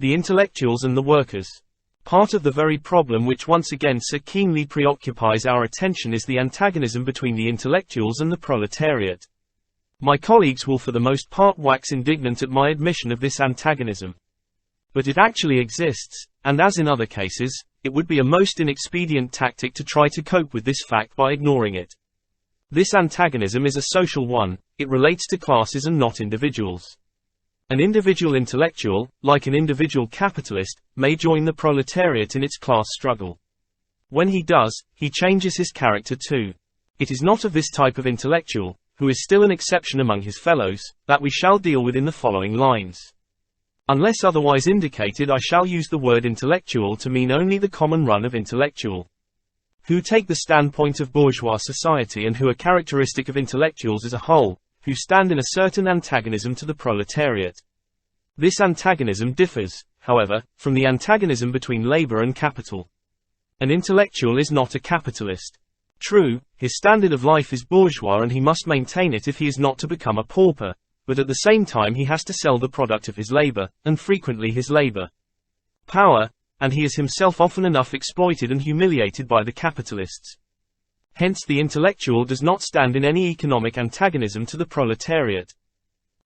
The intellectuals and the workers. Part of the very problem which once again so keenly preoccupies our attention is the antagonism between the intellectuals and the proletariat. My colleagues will for the most part wax indignant at my admission of this antagonism. But it actually exists, and as in other cases, it would be a most inexpedient tactic to try to cope with this fact by ignoring it. This antagonism is a social one, it relates to classes and not individuals. An individual intellectual, like an individual capitalist, may join the proletariat in its class struggle. When he does, he changes his character too. It is not of this type of intellectual, who is still an exception among his fellows, that we shall deal with in the following lines. Unless otherwise indicated, I shall use the word intellectual to mean only the common run of intellectual, who take the standpoint of bourgeois society and who are characteristic of intellectuals as a whole, who stand in a certain antagonism to the proletariat. This antagonism differs, however, from the antagonism between labor and capital. An intellectual is not a capitalist. True, his standard of life is bourgeois and he must maintain it if he is not to become a pauper, but at the same time he has to sell the product of his labor, and frequently his labor power, and he is himself often enough exploited and humiliated by the capitalists. Hence the intellectual does not stand in any economic antagonism to the proletariat.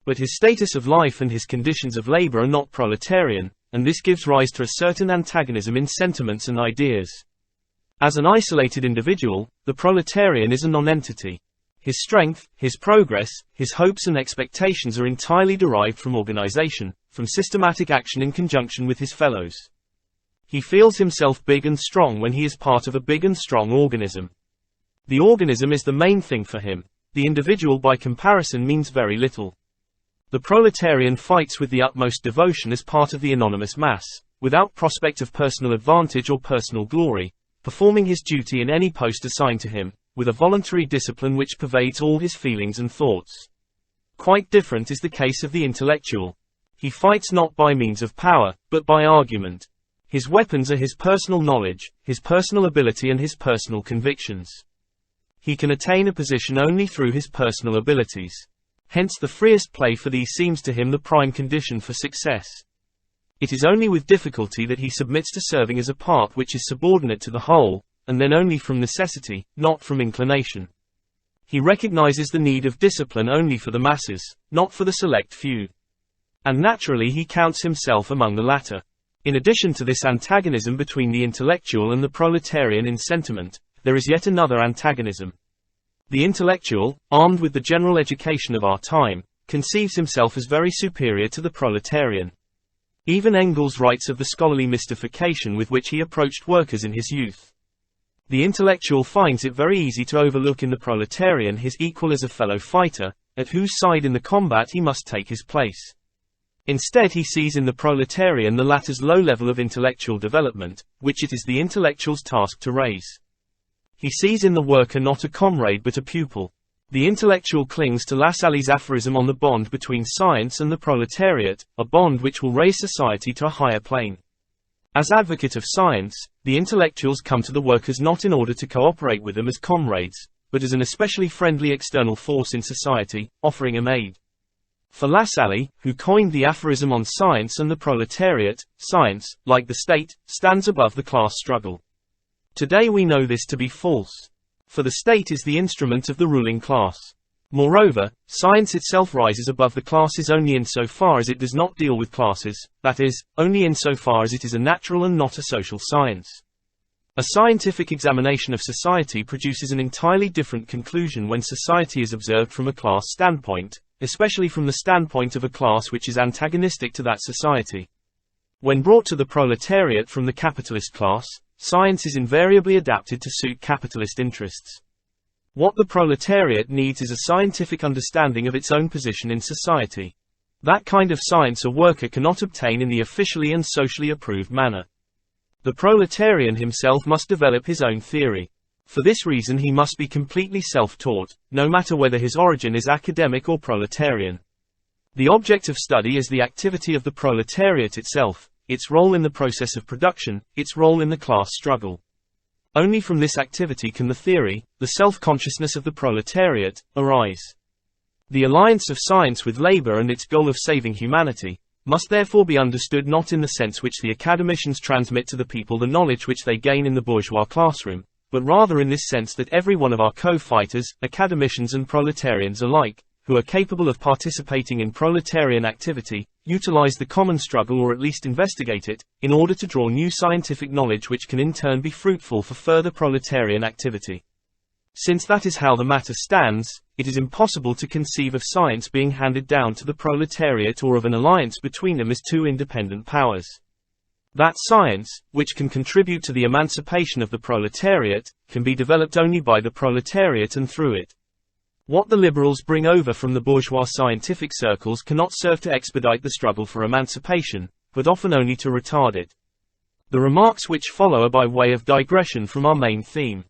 But his status of life and his conditions of labor are not proletarian, and this gives rise to a certain antagonism in sentiments and ideas. As an isolated individual, the proletarian is a non-entity. His strength, his progress, his hopes and expectations are entirely derived from organization, from systematic action in conjunction with his fellows. He feels himself big and strong when he is part of a big and strong organism. The organism is the main thing for him. The individual by comparison means very little. The proletarian fights with the utmost devotion as part of the anonymous mass, without prospect of personal advantage or personal glory, performing his duty in any post assigned to him, with a voluntary discipline which pervades all his feelings and thoughts. Quite different is the case of the intellectual. He fights not by means of power, but by argument. His weapons are his personal knowledge, his personal ability and his personal convictions. He can attain a position only through his personal abilities. Hence the freest play for these seems to him the prime condition for success. It is only with difficulty that he submits to serving as a part which is subordinate to the whole, and then only from necessity, not from inclination. He recognizes the need of discipline only for the masses, not for the select few. And naturally he counts himself among the latter. In addition to this antagonism between the intellectual and the proletarian in sentiment, there is yet another antagonism. The intellectual, armed with the general education of our time, conceives himself as very superior to the proletarian. Even Engels writes of the scholarly mystification with which he approached workers in his youth. The intellectual finds it very easy to overlook in the proletarian his equal as a fellow fighter, at whose side in the combat he must take his place. Instead he sees in the proletarian the latter's low level of intellectual development, which it is the intellectual's task to raise. He sees in the worker not a comrade but a pupil. The intellectual clings to Lassalle's aphorism on the bond between science and the proletariat, a bond which will raise society to a higher plane. As advocate of science, the intellectuals come to the workers not in order to cooperate with them as comrades, but as an especially friendly external force in society, offering them aid. For Lassalle, who coined the aphorism on science and the proletariat, science, like the state, stands above the class struggle. Today we know this to be false. For the state is the instrument of the ruling class. Moreover, science itself rises above the classes only insofar as it does not deal with classes, that is, only insofar as it is a natural and not a social science. A scientific examination of society produces an entirely different conclusion when society is observed from a class standpoint, especially from the standpoint of a class which is antagonistic to that society. When brought to the proletariat from the capitalist class, science is invariably adapted to suit capitalist interests. What the proletariat needs is a scientific understanding of its own position in society. That kind of science a worker cannot obtain in the officially and socially approved manner. The proletarian himself must develop his own theory. For this reason he must be completely self-taught, no matter whether his origin is academic or proletarian. The object of study is the activity of the proletariat itself, its role in the process of production, its role in the class struggle. Only from this activity can the theory, the self-consciousness of the proletariat, arise. The alliance of science with labor and its goal of saving humanity, must therefore be understood not in the sense which the academicians transmit to the people the knowledge which they gain in the bourgeois classroom, but rather in this sense that every one of our co-fighters, academicians and proletarians alike, who are capable of participating in proletarian activity, utilize the common struggle or at least investigate it, in order to draw new scientific knowledge which can in turn be fruitful for further proletarian activity. Since that is how the matter stands, it is impossible to conceive of science being handed down to the proletariat or of an alliance between them as two independent powers. That science, which can contribute to the emancipation of the proletariat, can be developed only by the proletariat and through it. What the liberals bring over from the bourgeois scientific circles cannot serve to expedite the struggle for emancipation, but often only to retard it. The remarks which follow are by way of digression from our main theme.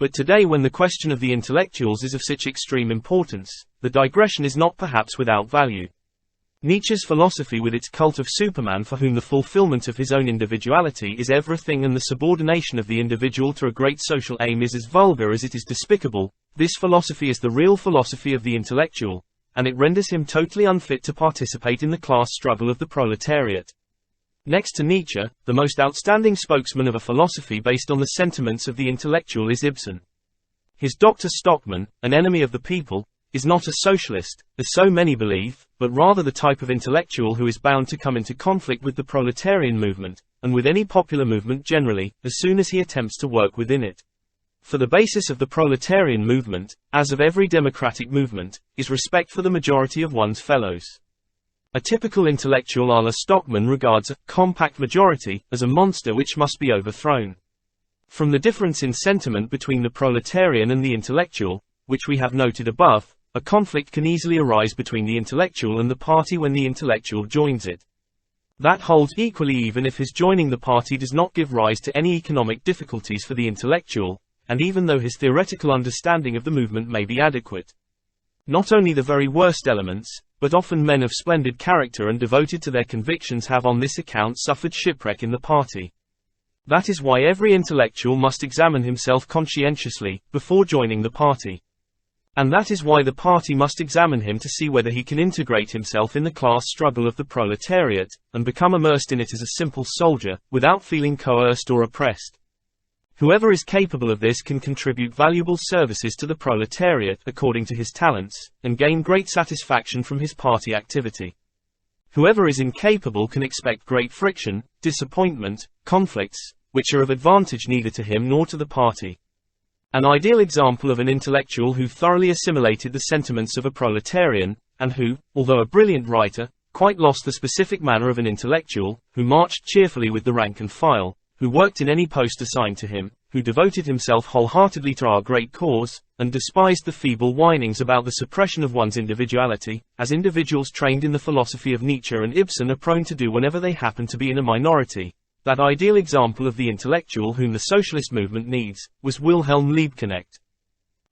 But today, when the question of the intellectuals is of such extreme importance, the digression is not perhaps without value. Nietzsche's philosophy, with its cult of Superman for whom the fulfillment of his own individuality is everything and the subordination of the individual to a great social aim is as vulgar as it is despicable, this philosophy is the real philosophy of the intellectual, and it renders him totally unfit to participate in the class struggle of the proletariat. Next to Nietzsche, the most outstanding spokesman of a philosophy based on the sentiments of the intellectual is Ibsen. His Dr. Stockman, an enemy of the people, is not a socialist, as so many believe, but rather the type of intellectual who is bound to come into conflict with the proletarian movement, and with any popular movement generally, as soon as he attempts to work within it. For the basis of the proletarian movement, as of every democratic movement, is respect for the majority of one's fellows. A typical intellectual a la Stockman regards a compact majority as a monster which must be overthrown. From the difference in sentiment between the proletarian and the intellectual, which we have noted above, a conflict can easily arise between the intellectual and the party when the intellectual joins it. That holds equally even if his joining the party does not give rise to any economic difficulties for the intellectual, and even though his theoretical understanding of the movement may be adequate. Not only the very worst elements, but often men of splendid character and devoted to their convictions have on this account suffered shipwreck in the party. That is why every intellectual must examine himself conscientiously, before joining the party. And that is why the party must examine him to see whether he can integrate himself in the class struggle of the proletariat, and become immersed in it as a simple soldier, without feeling coerced or oppressed. Whoever is capable of this can contribute valuable services to the proletariat according to his talents, and gain great satisfaction from his party activity. Whoever is incapable can expect great friction, disappointment, conflicts, which are of advantage neither to him nor to the party. An ideal example of an intellectual who thoroughly assimilated the sentiments of a proletarian, and who, although a brilliant writer, quite lost the specific manner of an intellectual, who marched cheerfully with the rank and file, who worked in any post assigned to him, who devoted himself wholeheartedly to our great cause, and despised the feeble whinings about the suppression of one's individuality, as individuals trained in the philosophy of Nietzsche and Ibsen are prone to do whenever they happen to be in a minority. That ideal example of the intellectual whom the socialist movement needs, was Wilhelm Liebknecht.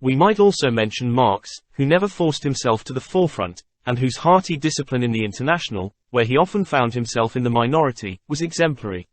We might also mention Marx, who never forced himself to the forefront, and whose hearty discipline in the International, where he often found himself in the minority, was exemplary.